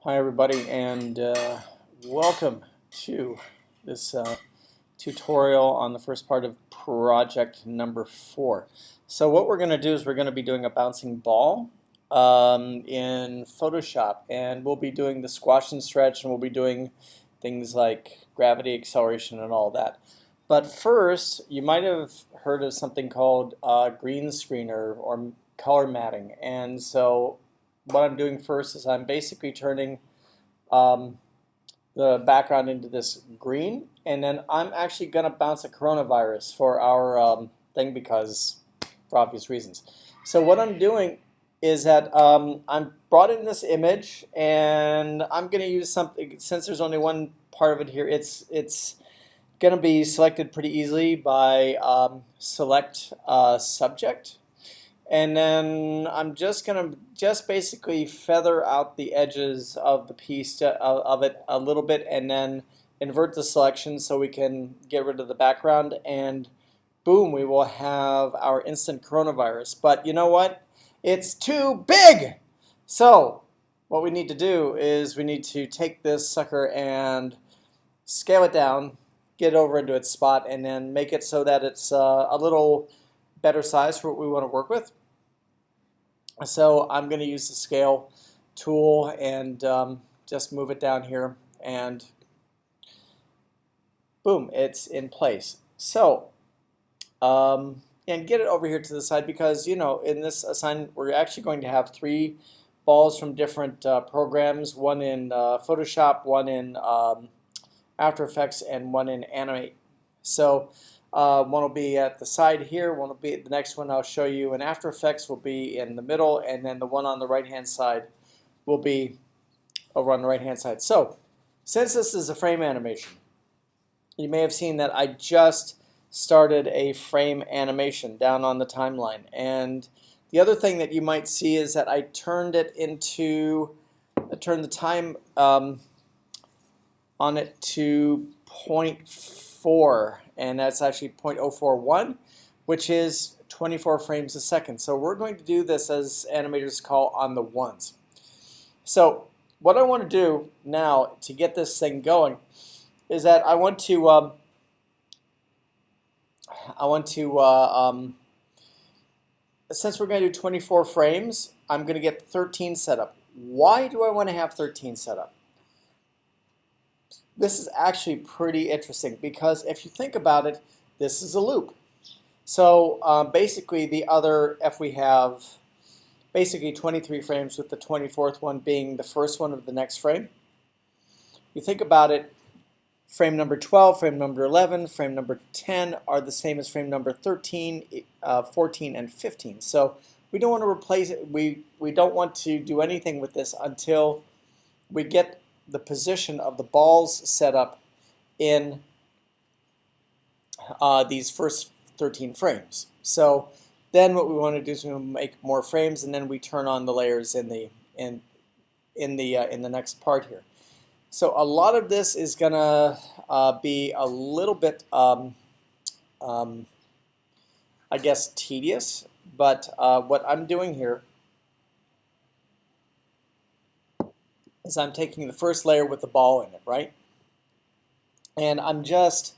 Hi everybody, and welcome to this tutorial on the first part of project number 4. So what we're going to do is we're going to be doing a bouncing ball in Photoshop, and we'll be doing the squash and stretch, and we'll be doing things like gravity, acceleration, and all that. But first, you might have heard of something called green screen or color matting, and so what I'm doing first is I'm basically turning the background into this green, and then I'm actually going to bounce a coronavirus for our thing because for obvious reasons. So what I'm doing is that I'm brought in this image, and I'm going to use something, since there's only one part of it here, it's going to be selected pretty easily by select subject. And then I'm just going to basically feather out the edges of the piece of it a little bit, and then invert the selection so we can get rid of the background, and boom, we will have our instant coronavirus. But you know what? It's too big! So what we need to do is we need to take this sucker and scale it down, get it over into its spot, and then make it so that it's a little better size for what we want to work with. So I'm going to use the scale tool and just move it down here, and boom, it's in place. So and get it over here to the side, because in this assignment we're actually going to have 3 balls from different programs, one in Photoshop, one in After Effects, and one in Animate. So one will be at the side here, one will be the next one I'll show you in After Effects will be in the middle, and then the one on the right hand side will be over on the right hand side. So since this is a frame animation, you may have seen that I just started a frame animation down on the timeline, and the other thing that you might see is that I turned the time on it to 0.4, and that's actually 0.041, which is 24 frames a second. So we're going to do this, as animators call, on the ones. So what I want to do now to get this thing going is that I want to since we're going to do 24 frames, I'm going to get 13 set up. Why do I want to have 13 set up? This is actually pretty interesting, because if you think about it, this is a loop. So basically if we have basically 23 frames, with the 24th one being the first one of the next frame, you think about it, frame number 12, frame number 11, frame number 10 are the same as frame number 13, 14, and 15. So we don't want to replace it. We don't want to do anything with this until we get the position of the balls set up in these first 13 frames. So then what we want to do is we make more frames, and then we turn on the layers in the next part here. So a lot of this is gonna be a little bit I guess tedious, but what I'm doing here is I'm taking the first layer with the ball in it, right? And I'm just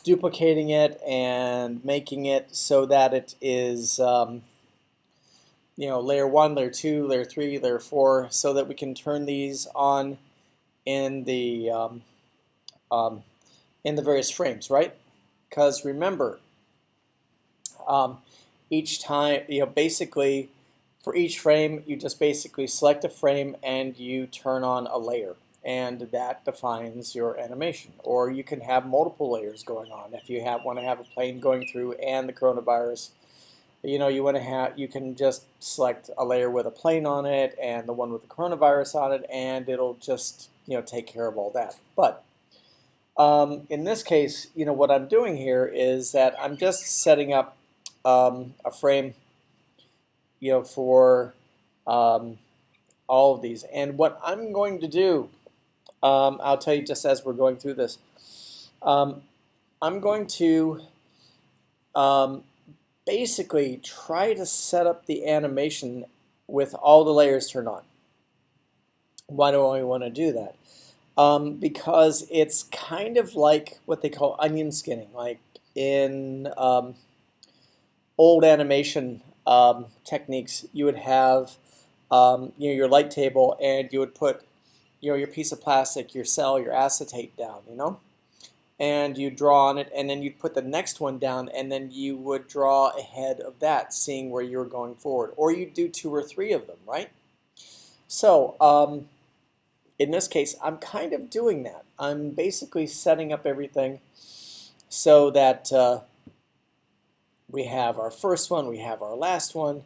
duplicating it and making it so that it is layer 1, layer 2, layer 3, layer 4, so that we can turn these on in the various frames, right? Because remember, each time, basically for each frame, you just basically select a frame and you turn on a layer, and that defines your animation. Or you can have multiple layers going on if you want to have a plane going through and the coronavirus. You can just select a layer with a plane on it and the one with the coronavirus on it, and it'll just take care of all that. But in this case, what I'm doing here is that I'm just setting up a frame for all of these. And what I'm going to do, I'll tell you just as we're going through this, I'm going to basically try to set up the animation with all the layers turned on. Why do I want to do that? Because it's kind of like what they call onion skinning, like in old animation techniques. You would have your light table, and you would put your piece of plastic, your cell, your acetate down, and you draw on it, and then you'd put the next one down, and then you would draw ahead of that, seeing where you were going forward. Or you'd do 2 or 3 of them, right? So in this case, I'm kind of doing that. I'm basically setting up everything so that we have our first one, we have our last one,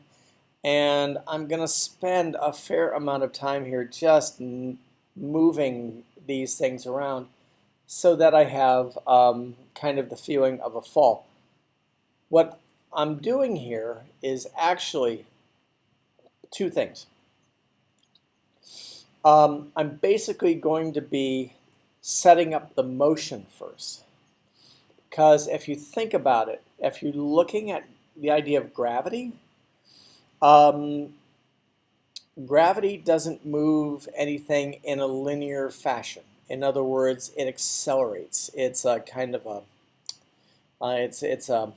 and I'm going to spend a fair amount of time here just moving these things around so that I have kind of the feeling of a fall. What I'm doing here is actually 2 things. I'm basically going to be setting up the motion first. Because if you think about it, if you're looking at the idea of gravity, gravity doesn't move anything in a linear fashion. In other words, it accelerates. It's a kind of a, it's a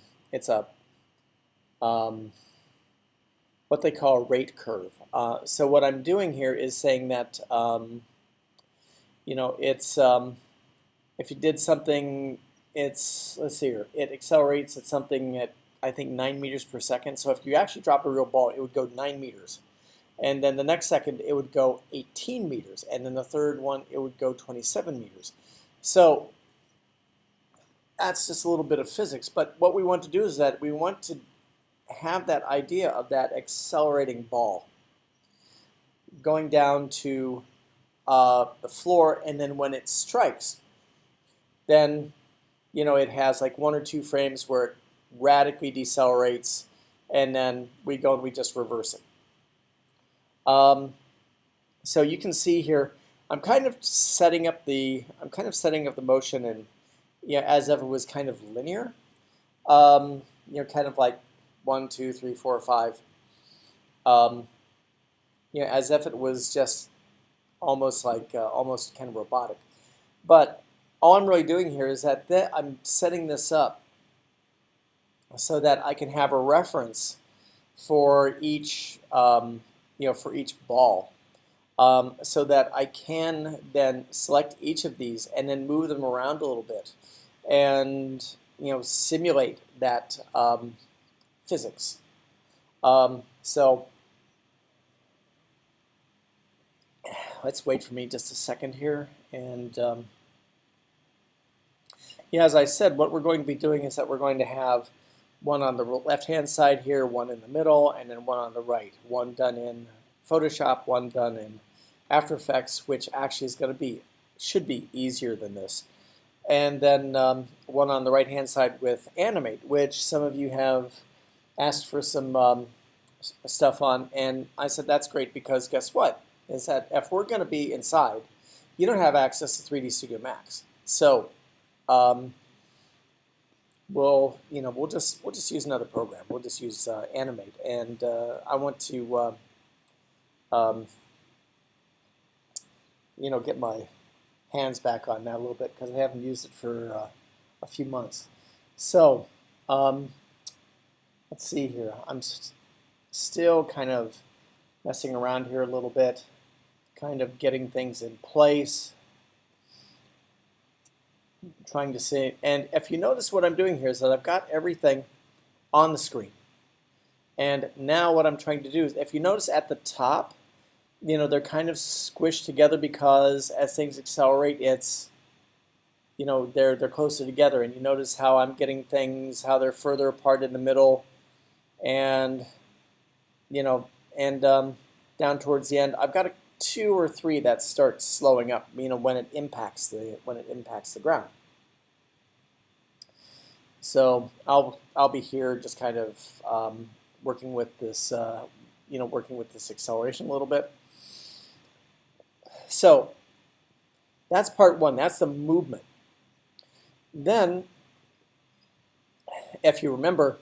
what they call a rate curve. So what I'm doing here is saying that, it's if you did something, let's see here, it accelerates at something at, I think, 9 meters per second. So if you actually drop a real ball, it would go 9 meters. And then the next second, it would go 18 meters. And then the third one, it would go 27 meters. So that's just a little bit of physics. But what we want to do is that we want to have that idea of that accelerating ball going down to the floor, and then when it strikes, then it has like 1 or 2 frames where it radically decelerates, and then we go and we just reverse it. So you can see here, I'm kind of setting up the motion, and as if it was kind of linear, kind of like 1, 2, 3, 4, 5. As if it was just almost like almost kind of robotic. But all I'm really doing here is that I'm setting this up so that I can have a reference for each for each ball, so that I can then select each of these and then move them around a little bit, and simulate that physics. So let's wait for me just a second here. And as I said, what we're going to be doing is that we're going to have one on the left-hand side here, one in the middle, and then one on the right. One done in Photoshop, one done in After Effects, which actually is going to should be easier than this. And then one on the right-hand side with Animate, which some of you have asked for some stuff on, and I said that's great, because guess what? Is that if we're going to be inside, you don't have access to 3D Studio Max. So we'll just use another program. We'll just use Animate, and I want to get my hands back on that a little bit, because I haven't used it for a few months. So let's see here. I'm still kind of messing around here a little bit, kind of getting things in place, trying to see. And if you notice, what I'm doing here is that I've got everything on the screen. And now what I'm trying to do is, if you notice at the top, they're kind of squished together, because as things accelerate, it's, they're closer together. And you notice how I'm getting things, how they're further apart in the middle, and down towards the end, I've got 2 or 3 that start slowing up, when it impacts the ground. So I'll be here just kind of working with this acceleration a little bit. So that's part 1. That's the movement. Then, if you remember,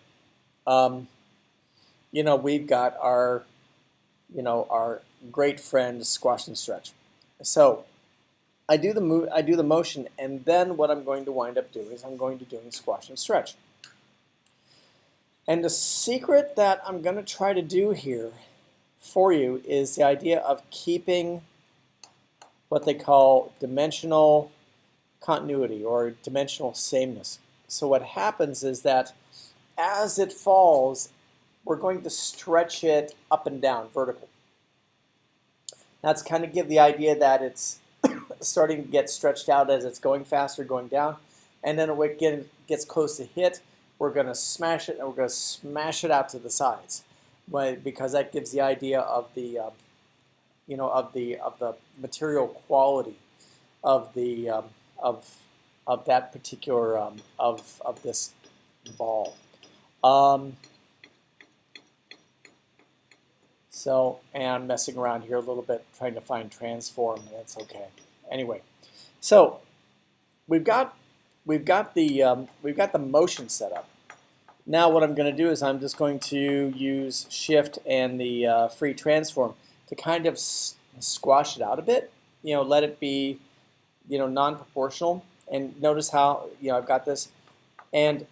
we've got our great friend Squash and Stretch. So I do the move, I do the motion, and then what I'm going to wind up doing is I'm going to do squash and stretch. And the secret that I'm going to try to do here for you is the idea of keeping what they call dimensional continuity or dimensional sameness. So what happens is that as it falls, we're going to stretch it up and down, vertical. That's kind of give the idea that it's starting to get stretched out as it's going faster, going down. And then when it gets close to hit, we're going to smash it, and we're going to smash it out to the sides, because that gives the idea of the, of the material quality of the of that particular of this ball. So, and I'm messing around here a little bit, trying to find transform, and it's okay. Anyway, so we've got the motion set up. Now what I'm going to do is I'm just going to use Shift and the free transform to kind of squash it out a bit. Let it be, non-proportional. And notice how I've got this. And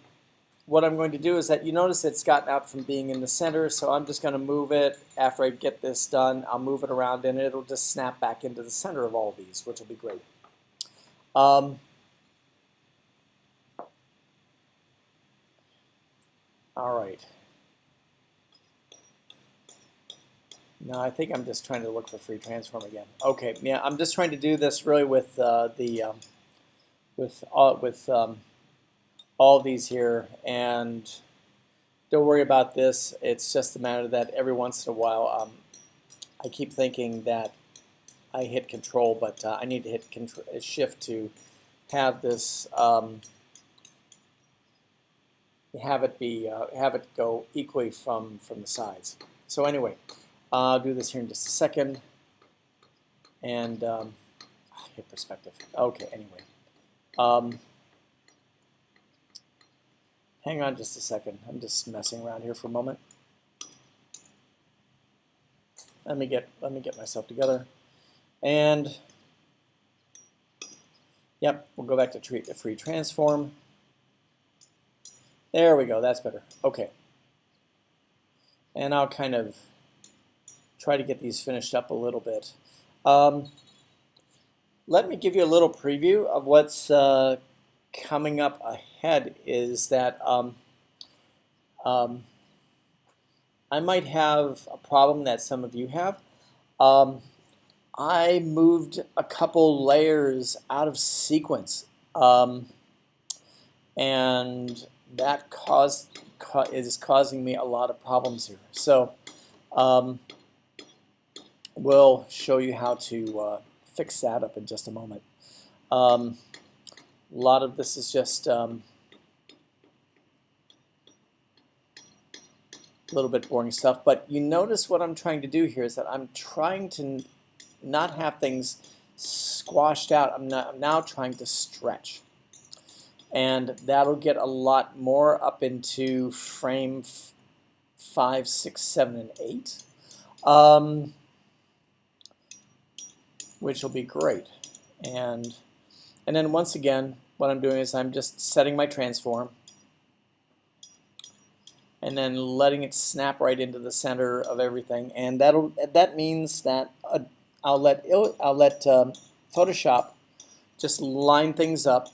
what I'm going to do is that you notice it's gotten out from being in the center. So I'm just going to move it after I get this done. I'll move it around, and it'll just snap back into the center of all of these, which will be great. All right. No, I think I'm just trying to look for free transform again. Okay, yeah, I'm just trying to do this really with all these here, and don't worry about this. It's just a matter that every once in a while I keep thinking that I hit Control, but I need to hit Shift to have this have it go equally from the sides. So anyway, I'll do this here in just a second, and hit perspective. Okay, anyway, hang on just a second. I'm just messing around here for a moment. Let me get myself together, and yep, we'll go back to treat the free transform. There we go, that's better. Okay. And I'll kind of try to get these finished up a little bit. Let me give you a little preview of what's coming up ahead. Is that I might have a problem that some of you have. I moved a couple layers out of sequence. And that is causing me a lot of problems here. So we'll show you how to fix that up in just a moment. A lot of this is just a little bit boring stuff, but you notice what I'm trying to do here is that I'm trying to not have things squashed out. I'm now trying to stretch. And that'll get a lot more up into frame 5, 6, 7, and 8, which will be great. And then once again, what I'm doing is I'm just setting my transform, and then letting it snap right into the center of everything. And that means that I'll let Photoshop just line things up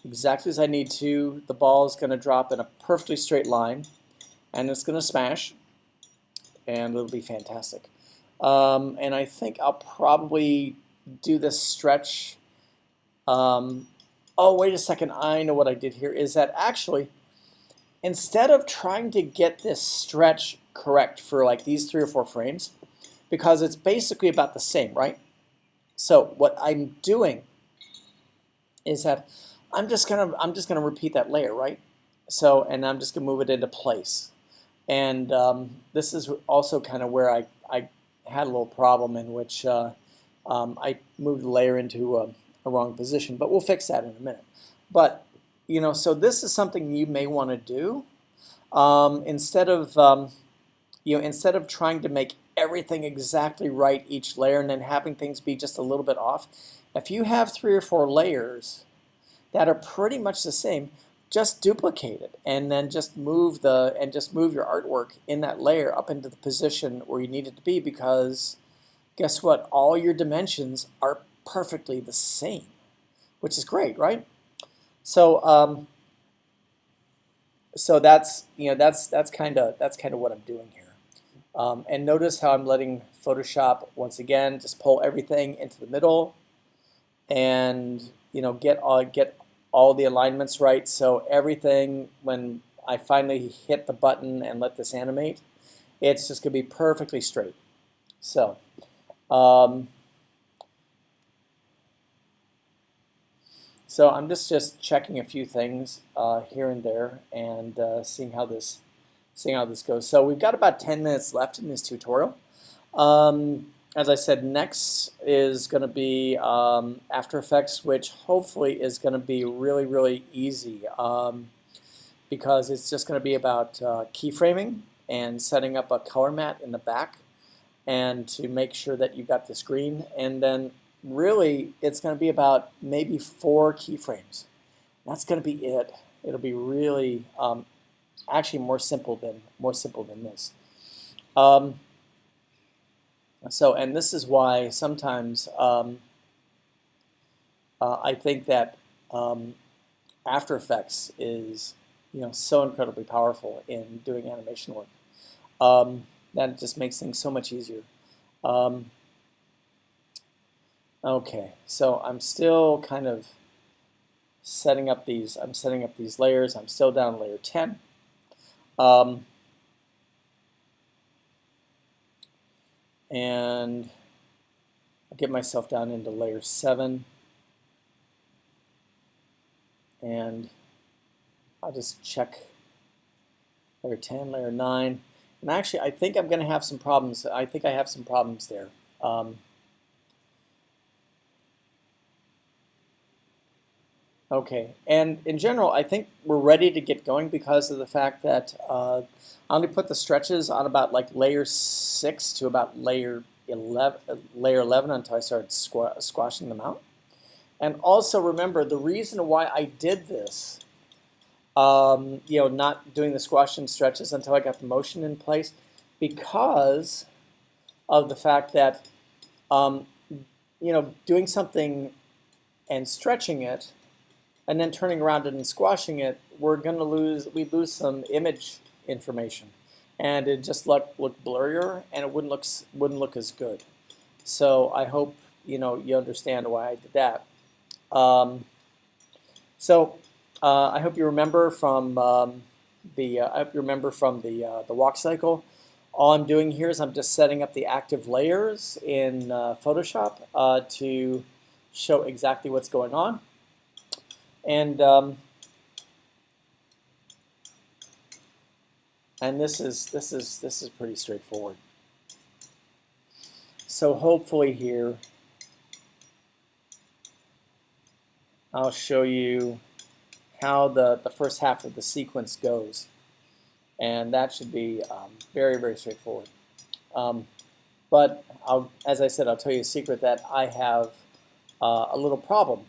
exactly as I need to. The ball is going to drop in a perfectly straight line, and it's going to smash, and it'll be fantastic. And I think I'll probably do this stretch. Oh, wait a second. I know what I did here is that actually, instead of trying to get this stretch correct for like these 3 or 4 frames, because it's basically about the same, right? So what I'm doing is that I'm just gonna repeat that layer, right? So, and I'm just gonna move it into place. And this is also kind of where I had a little problem in which I moved the layer into a wrong position, but we'll fix that in a minute. But so this is something you may want to do instead of instead of trying to make everything exactly right each layer and then having things be just a little bit off. If you have 3 or 4 layers that are pretty much the same, just duplicate it and then just move your artwork in that layer up into the position where you need it to be, because guess what? All your dimensions are perfectly the same, which is great, right? So so that's that's kind of what I'm doing here. And notice how I'm letting Photoshop once again just pull everything into the middle, and get all the alignments right. So everything, when I finally hit the button and let this animate, it's just gonna be perfectly straight. So so I'm just checking a few things here and there, and seeing how this goes. So we've got about 10 minutes left in this tutorial. As I said, next is going to be After Effects, which hopefully is going to be really, really easy, because it's just going to be about keyframing and setting up a color mat in the back, and to make sure that you've got this green. And then really it's going to be about maybe 4 keyframes. That's going to be it. It'll be really actually more simple than this. So, and this is why sometimes I think that After Effects is so incredibly powerful in doing animation work. That just makes things so much easier. Okay, so I'm still kind of setting up these. I'm setting up these layers. I'm still down layer 10. And I'll get myself down into layer 7, and I'll just check layer 10, layer 9, and actually I think I'm going to have some problems. I think I have some problems there. Okay, and in general, I think we're ready to get going because of the fact that I only put the stretches on about like layer 6 to about layer 11 until I started squashing them out. And also remember, the reason why I did this, not doing the squash and stretches until I got the motion in place, because of the fact that doing something and stretching it and then turning around and squashing it, we'd lose some image information, and it just look blurrier, and it wouldn't look as good. So I hope you understand why I did that. I hope you remember from the walk cycle. All I'm doing here is I'm just setting up the active layers in Photoshop to show exactly what's going on. And this is pretty straightforward. So hopefully here I'll show you how the first half of the sequence goes, and that should be very, very straightforward. But as I said, I'll tell you a secret that I have a little problem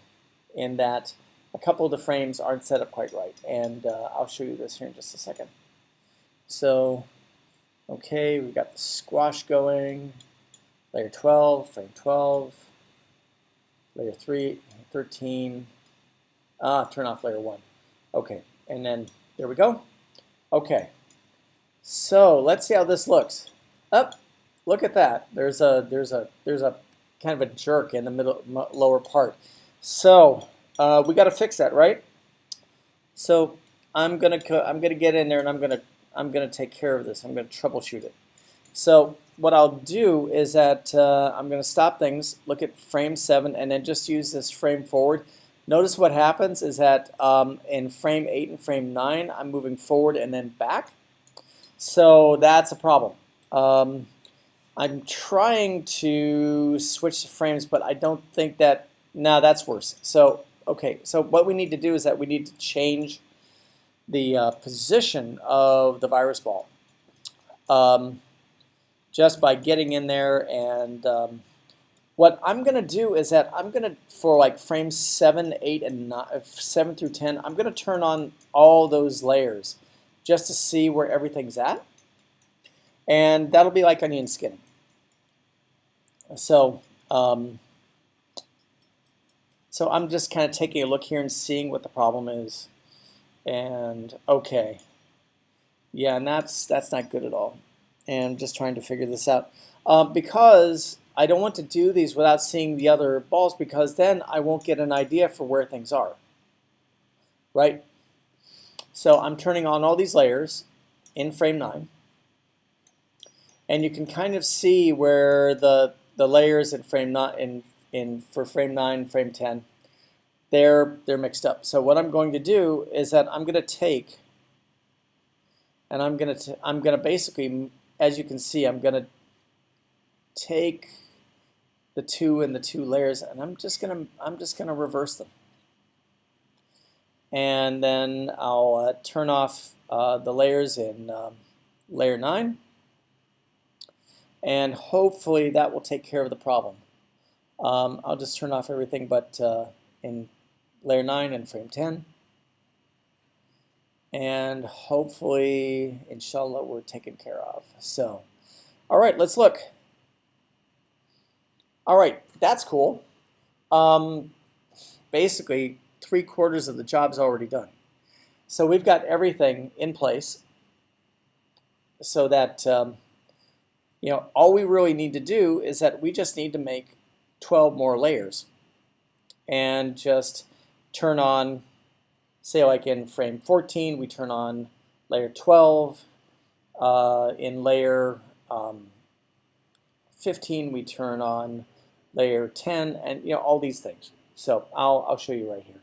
in that a couple of the frames aren't set up quite right, and I'll show you this here in just a second. So, okay, we've got the squash going, layer 12, frame 12, layer 13, turn off layer 1. Okay, and then there we go. Okay, so let's see how this looks. Look at that. There's a kind of a jerk in the lower part. So we got to fix that, right? So I'm gonna get in there and I'm gonna take care of this. I'm gonna troubleshoot it. So what I'll do is that I'm gonna stop things, look at frame 7, and then just use this frame forward. Notice what happens is that in frame 8 and frame 9, I'm moving forward and then back. So that's a problem. I'm trying to switch the frames, but I don't think that, no, that's worse. So, okay, so what we need to do is that we need to change the position of the virus ball. just by getting in there. And what I'm going to do is that I'm going to, for like frames 7, 8, and 9, 7 through 10, I'm going to turn on all those layers just to see where everything's at. And that'll be like onion skinning. So, so I'm just kind of taking a look here and seeing what the problem is. And okay, yeah, and that's not good at all. And I'm just trying to figure this out because I don't want to do these without seeing the other balls, because then I won't get an idea for where things are, right? So I'm turning on all these layers in frame 9, and you can kind of see where the layers in frame 9 for frame 9, frame 10, they're mixed up. So what I'm going to do is that I'm going to take, and I'm going to basically, as you can see, I'm going to take the 2 and the 2 layers, and I'm just going to reverse them. And then I'll turn off the layers in layer 9, and hopefully that will take care of the problem. I'll just turn off everything but in layer 9 and frame 10, and hopefully, inshallah, we're taken care of. So, all right, let's look. All right, that's cool. Basically, 3/4 of the job's already done. So we've got everything in place so that you know, all we really need to do is that we just need to make 12 more layers and just turn on, say like in frame 14, we turn on layer 12. In layer 15, we turn on layer 10, and you know, all these things. So I'll show you right here.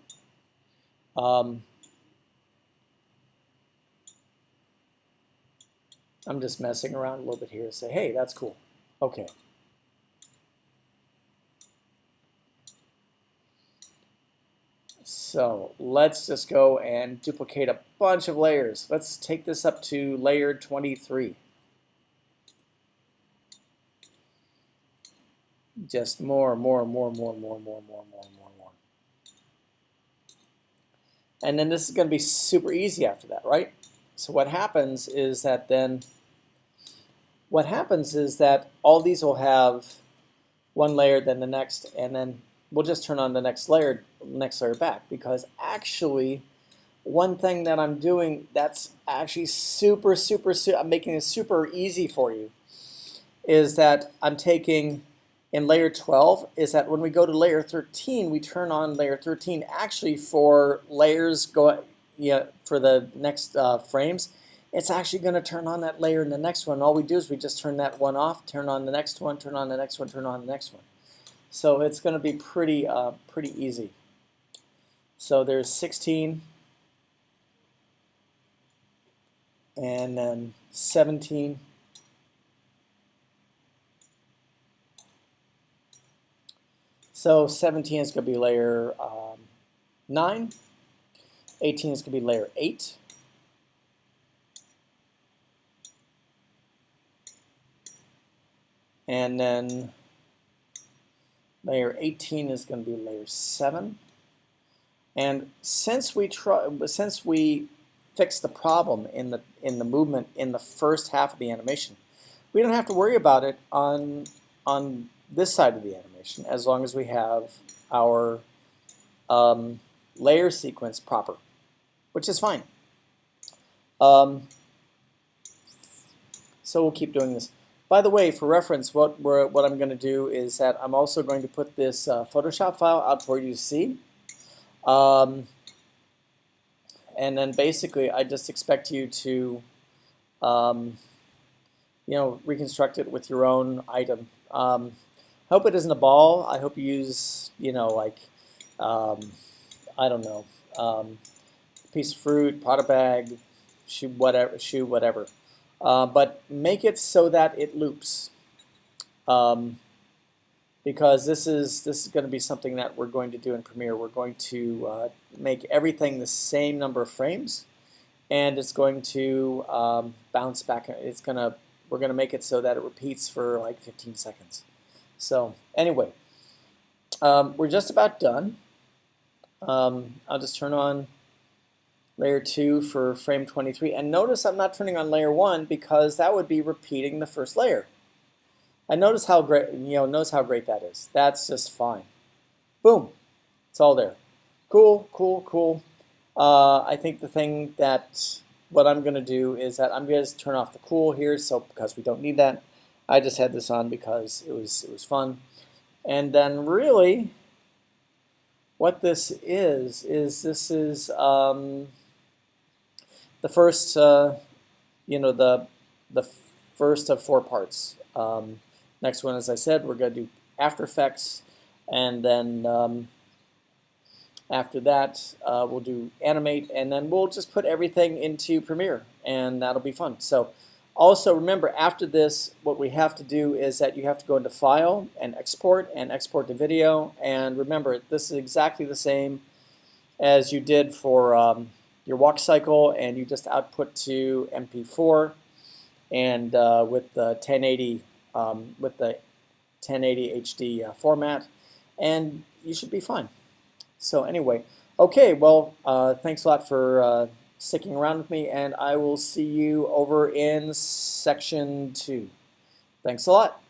I'm just messing around a little bit here to say, hey, that's cool. Okay. So let's just go and duplicate a bunch of layers. Let's take this up to layer 23. Just more. And then this is going to be super easy after that, right? So what happens is that all these will have one layer, then the next, and then we'll just turn on the next layer back, because actually one thing that I'm doing that's actually I'm making it super easy for you is that I'm taking in layer 12 is that when we go to layer 13, we turn on layer 13 actually for layers for the next frames. It's actually going to turn on that layer in the next one. All we do is we just turn that one off, turn on the next one, turn on the next one, turn on the next one. So it's going to be pretty easy. So there's 16, and then 17. So 17 is going to be layer 9. 18 is going to be layer 8. And then layer 18 is going to be layer 7. And since we fixed the problem in the movement in the first half of the animation, we don't have to worry about it on this side of the animation, as long as we have our layer sequence proper, which is fine. So we'll keep doing this. By the way, for reference, what I'm going to do is that I'm also going to put this Photoshop file out for you to see. And then basically, I just expect you to, reconstruct it with your own item. I hope it isn't a ball. I hope you use, like, I don't know, a piece of fruit, pot of bag, shoe, whatever. But make it so that it loops, because this is going to be something that we're going to do in Premiere. We're going to make everything the same number of frames, and it's going to bounce back. we're going to make it so that it repeats for like 15 seconds. So anyway, we're just about done. I'll just turn on layer 2 for frame 23, and notice I'm not turning on layer 1 because that would be repeating the first layer. And notice how great, notice how great that is. That's just fine. Boom, it's all there. Cool, cool, cool. I think the thing that what I'm going to do is that I'm going to turn off the cool here, so because we don't need that. I just had this on because it was fun. And then really, what this is this is the first, the first of 4 parts. Next one, as I said, we're going to do After Effects, and then after that, we'll do Animate, and then we'll just put everything into Premiere, and that'll be fun. So also remember, after this, what we have to do is that you have to go into File and export to video. And remember, this is exactly the same as you did for your walk cycle, and you just output to MP4 and with the 1080 HD format, and you should be fine. So anyway, okay, well, thanks a lot for sticking around with me, and I will see you over in section 2. Thanks a lot.